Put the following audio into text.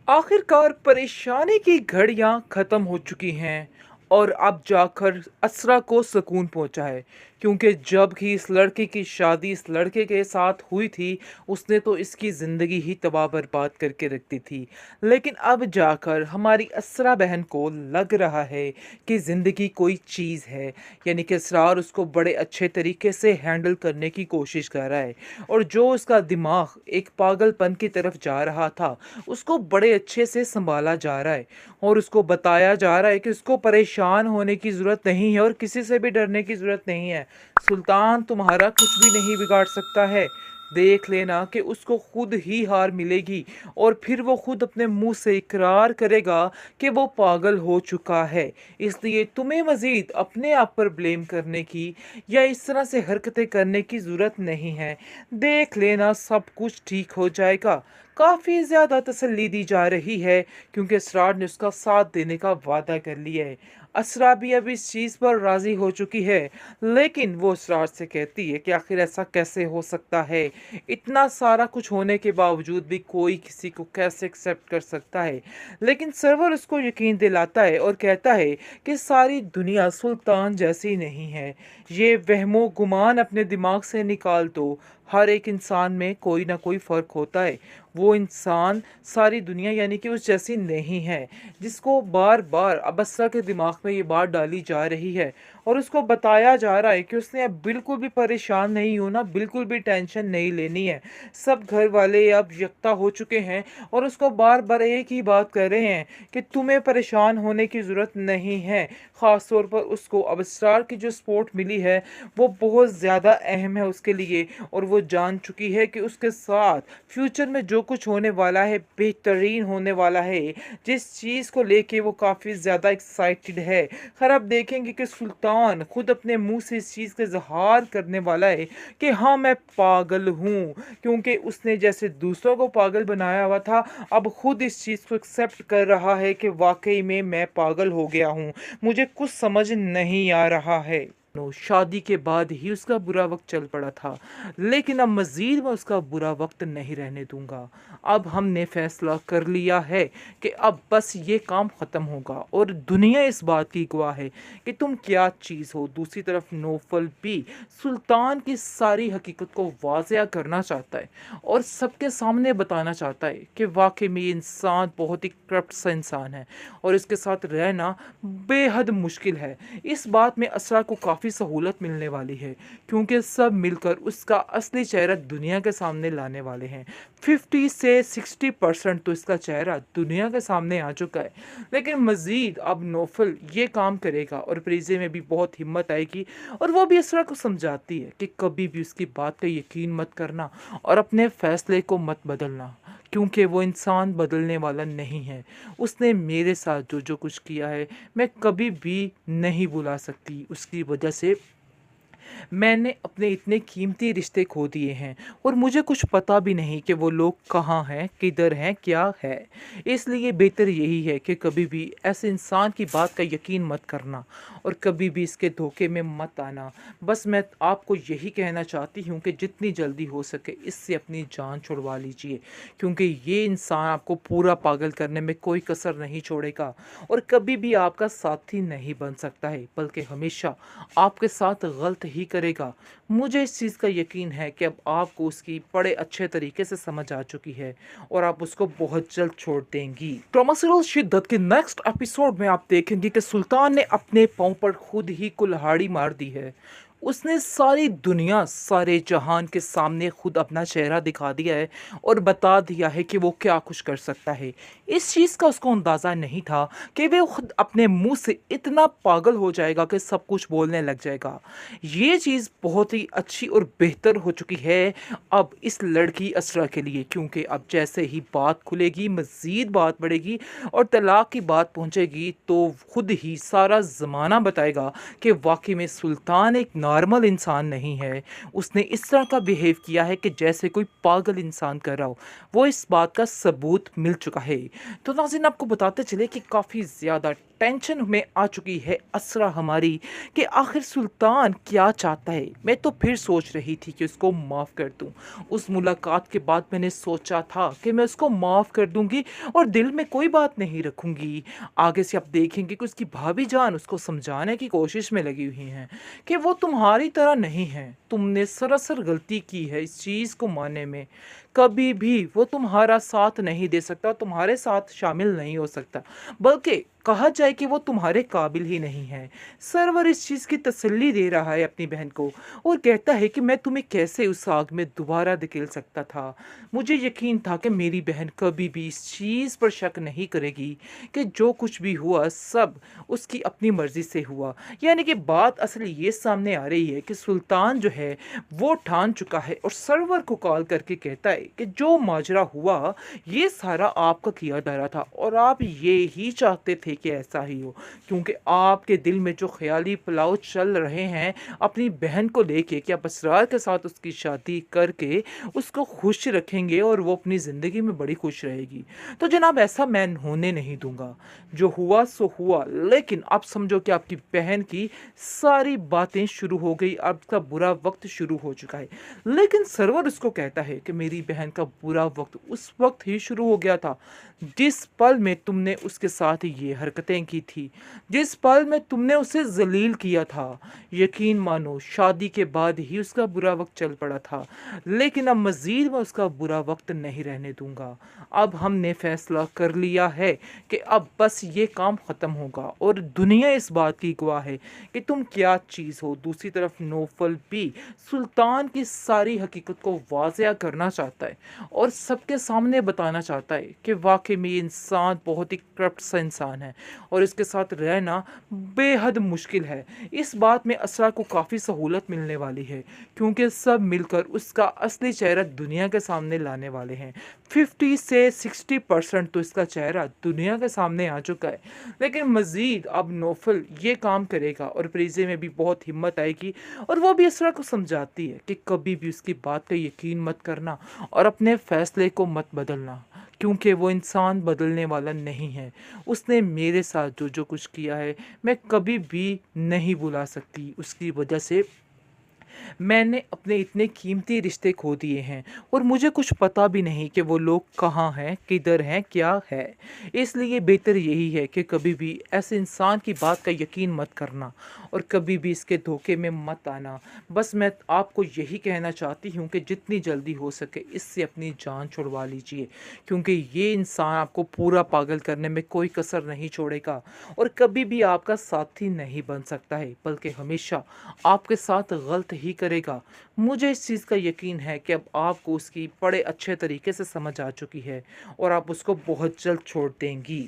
आखिरकार परेशानी की घड़ियां खत्म हो चुकी हैं और अब जाकर असरा को सुकून पहुंचा है। क्योंकि जब की इस लड़के की शादी इस लड़के के साथ हुई थी, उसने तो इसकी ज़िंदगी ही तबाह बर्बाद करके रख दी थी। लेकिन अब जाकर हमारी असरा बहन को लग रहा है कि ज़िंदगी कोई चीज़ है, यानी कि असरार उसको बड़े अच्छे तरीके से हैंडल करने की कोशिश कर रहा है। और जो उसका दिमाग एक पागलपन की तरफ जा रहा था, उसको बड़े अच्छे से संभाला जा रहा है। और उसको बताया जा रहा है कि उसको परेशान होने की ज़रूरत नहीं है और किसी से भी डरने की ज़रूरत नहीं है। सुल्तान तुम्हारा कुछ भी नहीं बिगाड़ सकता है। देख लेना कि उसको खुद ही हार मिलेगी और फिर वो खुद अपने मुंह से इकरार करेगा कि वो पागल हो चुका है। इसलिए तुम्हें मज़ीद अपने आप पर ब्लेम करने की या इस तरह से हरकतें करने की ज़रूरत नहीं है। देख लेना, सब कुछ ठीक हो जाएगा। काफ़ी ज़्यादा तसल्ली दी जा रही है क्योंकि असरार ने उसका साथ देने का वादा कर लिया है। असरा भी अब इस चीज़ पर राज़ी हो चुकी है, लेकिन वो असरार से कहती है कि आखिर ऐसा कैसे हो सकता है? इतना सारा कुछ होने के बावजूद भी कोई किसी को कैसे एक्सेप्ट कर सकता है? लेकिन सरवर उसको यकीन दिलाता है और कहता है कि सारी दुनिया सुल्तान जैसी नहीं है। ये वहमो गुमान अपने दिमाग से निकाल दो। हर एक इंसान में कोई ना कोई फ़र्क होता है। वो इंसान सारी दुनिया यानी कि उस जैसी नहीं है, जिसको बार बार अबस्सा के दिमाग में ये बात डाली जा रही है। और उसको बताया जा रहा है कि उसने अब बिल्कुल भी परेशान नहीं होना, बिल्कुल भी टेंशन नहीं लेनी है। सब घर वाले अब यकता हो चुके हैं और उसको बार बार एक ही बात कर रहे हैं कि तुम्हें परेशान होने की ज़रूरत नहीं है। ख़ास तौर पर उसको अब स्टार की जो सपोर्ट मिली है वो बहुत ज़्यादा अहम है उसके लिए। और वो जान चुकी है कि उसके साथ फ्यूचर में जो कुछ होने वाला है बेहतरीन होने वाला है, जिस चीज़ को लेके वो काफ़ी ज़्यादा एक्साइटेड है। खैर अब देखेंगे कि सुल्तान खुद अपने मुंह से इस चीज़ का इजहार करने वाला है कि हाँ मैं पागल हूँ। क्योंकि उसने जैसे दूसरों को पागल बनाया हुआ था, अब खुद इस चीज़ को एक्सेप्ट कर रहा है कि वाकई में मैं पागल हो गया हूँ, मुझे कुछ समझ नहीं आ रहा है। शादी के बाद ही उसका बुरा वक्त चल पड़ा था, लेकिन अब मज़ीद मैं उसका बुरा वक्त नहीं रहने दूंगा। अब हमने फैसला कर लिया है कि अब बस ये काम ख़त्म होगा और दुनिया इस बात की गवाह है कि तुम क्या चीज़ हो। दूसरी तरफ नौफल भी सुल्तान की सारी हकीकत को वाज़िया करना चाहता है और सबके सामने बताना चाहता है कि वाकई में ये इंसान बहुत ही करप्ट सा इंसान है और इसके साथ रहना बेहद मुश्किल है। इस बात में असरा को काफ़ी सहूलत मिलने वाली है क्योंकि सब मिलकर उसका असली चेहरा दुनिया के सामने लाने वाले हैं। 50 से 60% तो इसका चेहरा दुनिया के सामने आ चुका है। लेकिन मज़ीद अब नौफल ये काम करेगा और प्रीजे में भी बहुत हिम्मत आएगी और वो भी असरा को समझाती है कि कभी भी उसकी बात का यकीन मत करना और अपने फ़ैसले को मत बदलना, क्योंकि वो इंसान बदलने वाला नहीं है। उसने मेरे साथ जो जो कुछ किया है मैं कभी भी नहीं भुला सकती। उसकी वजह से मैंने अपने इतने कीमती रिश्ते खो दिए हैं और मुझे कुछ पता भी नहीं कि वो लोग कहाँ हैं, किधर हैं, क्या है। इसलिए बेहतर यही है कि कभी भी ऐसे इंसान की बात का यकीन मत करना और कभी भी इसके धोखे में मत आना। बस मैं आपको यही कहना चाहती हूँ कि जितनी जल्दी हो सके इससे अपनी जान छुड़वा लीजिए, क्योंकि ये इंसान आपको पूरा पागल करने में कोई कसर नहीं छोड़ेगा और कभी भी आपका साथी नहीं बन सकता है, बल्कि हमेशा आपके साथ गलत ही करेगा। मुझे इस चीज़ का यकीन है कि अब आपको उसकी बड़े अच्छे तरीके से समझ आ चुकी है और आप उसको बहुत जल्द छोड़ देंगी। ड्रामा शिद्दत के नेक्स्ट एपिसोड में आप देखेंगे कि सुल्तान ने अपने पाँव पर खुद ही कुल्हाड़ी मार दी है। उसने सारी दुनिया सारे जहान के सामने खुद अपना चेहरा दिखा दिया है और बता दिया है कि वो क्या कुछ कर सकता है। इस चीज़ का उसको अंदाज़ा नहीं था कि वो खुद अपने मुंह से इतना पागल हो जाएगा कि सब कुछ बोलने लग जाएगा। ये चीज़ बहुत ही अच्छी और बेहतर हो चुकी है अब इस लड़की असरा के लिए, क्योंकि अब जैसे ही बात खुलेगी मज़ीद बात बढ़ेगी और तलाक की बात पहुंचेगी तो खुद ही सारा ज़माना बताएगा कि वाकई में सुल्तान एक नॉर्मल इंसान नहीं है। उसने इस तरह का बिहेव किया है कि जैसे कोई पागल इंसान कर रहा हो। वो इस बात का सबूत मिल चुका है। तो नाज़रीन, आपको बताते चले कि काफ़ी ज़्यादा टेंशन में आ चुकी है असरा हमारी कि आखिर सुल्तान क्या चाहता है। मैं तो फिर सोच रही थी कि उसको माफ़ कर दूं। उस मुलाकात के बाद मैंने सोचा था कि मैं उसको माफ़ कर दूंगी और दिल में कोई बात नहीं रखूंगी। आगे से आप देखेंगे कि उसकी भाभी जान उसको समझाने की कोशिश में लगी हुई हैं कि वो तुम्हारी तरह नहीं है। तुमने सरासर गलती की है इस चीज़ को मानने में। कभी भी वो तुम्हारा साथ नहीं दे सकता, तुम्हारे साथ शामिल नहीं हो सकता, बल्कि कहा जाए कि वो तुम्हारे काबिल ही नहीं है। सरवर इस चीज़ की तसल्ली दे रहा है अपनी बहन को और कहता है कि मैं तुम्हें कैसे उस आग में दोबारा धकेल सकता था। मुझे यकीन था कि मेरी बहन कभी भी इस चीज़ पर शक नहीं करेगी कि जो कुछ भी हुआ सब उसकी अपनी मर्ज़ी से हुआ। यानी कि बात असल ये सामने आ रही है कि सुल्तान जो है वो ठान चुका है और सरवर को कॉल करके कहता है कि जो माजरा हुआ ये सारा आपका किया धरा था और आप ये ही चाहते थे कि ऐसा ही हो, क्योंकि आपके दिल में जो ख्याली पुलाव चल रहे हैं अपनी बहन को लेके कि आप असरार के साथ उसकी शादी करके उसको खुश रखेंगे और वो अपनी ज़िंदगी में बड़ी खुश रहेगी। तो जनाब, ऐसा मैं होने नहीं दूंगा। जो हुआ सो हुआ, लेकिन आप समझो कि आपकी बहन की सारी बातें शुरू हो गई, आपका बुरा वक्त शुरू हो चुका है। लेकिन सरवर उसको कहता है कि मेरी बहन का बुरा वक्त उस वक्त ही शुरू हो गया था जिस पल में तुमने उसके साथ ये हरकतें की थी, जिस पल में तुमने उसे जलील किया था। यकीन मानो शादी के बाद ही उसका बुरा वक्त चल पड़ा था, लेकिन अब मज़ीद मैं उसका बुरा वक्त नहीं रहने दूंगा। अब हमने फैसला कर लिया है कि अब बस ये काम ख़त्म होगा और दुनिया इस बात की गवाह है कि तुम क्या चीज़ हो। दूसरी तरफ नौफल भी सुल्तान की सारी हकीकत को वाज़िया करना चाहता है और सबके सामने बताना चाहता है कि वाकई में ये इंसान बहुत ही करप्ट सा इंसान है और इसके साथ रहना बेहद मुश्किल है। इस बात में असरा को काफ़ी सहूलत मिलने वाली है क्योंकि सब मिलकर उसका असली चेहरा दुनिया के सामने लाने वाले हैं। 50 से 60% तो इसका चेहरा दुनिया के सामने आ चुका है, लेकिन मज़ीद अब नौफल ये काम करेगा और प्रीजे में भी बहुत हिम्मत आएगी और वो भी असरा को समझाती है कि कभी भी उसकी बात का यकीन मत करना और अपने फ़ैसले को मत बदलना, क्योंकि वो इंसान बदलने वाला नहीं है। उसने मेरे साथ जो जो कुछ किया है मैं कभी भी नहीं भुला सकती। उसकी वजह से मैंने अपने इतने कीमती रिश्ते खो दिए हैं और मुझे कुछ पता भी नहीं कि वो लोग कहाँ हैं, किधर हैं, क्या है। इसलिए बेहतर यही है कि कभी भी ऐसे इंसान की बात का यकीन मत करना और कभी भी इसके धोखे में मत आना। बस मैं आपको यही कहना चाहती हूँ कि जितनी जल्दी हो सके इससे अपनी जान छुड़वा लीजिए, क्योंकि ये इंसान आपको पूरा पागल करने में कोई कसर नहीं छोड़ेगा और कभी भी आपका साथी नहीं बन सकता है, बल्कि हमेशा आपके साथ गलत ही करेगा। मुझे इस चीज़ का यकीन है कि अब आपको उसकी बड़े अच्छे तरीके से समझ आ चुकी है और आप उसको बहुत जल्द छोड़ देंगी।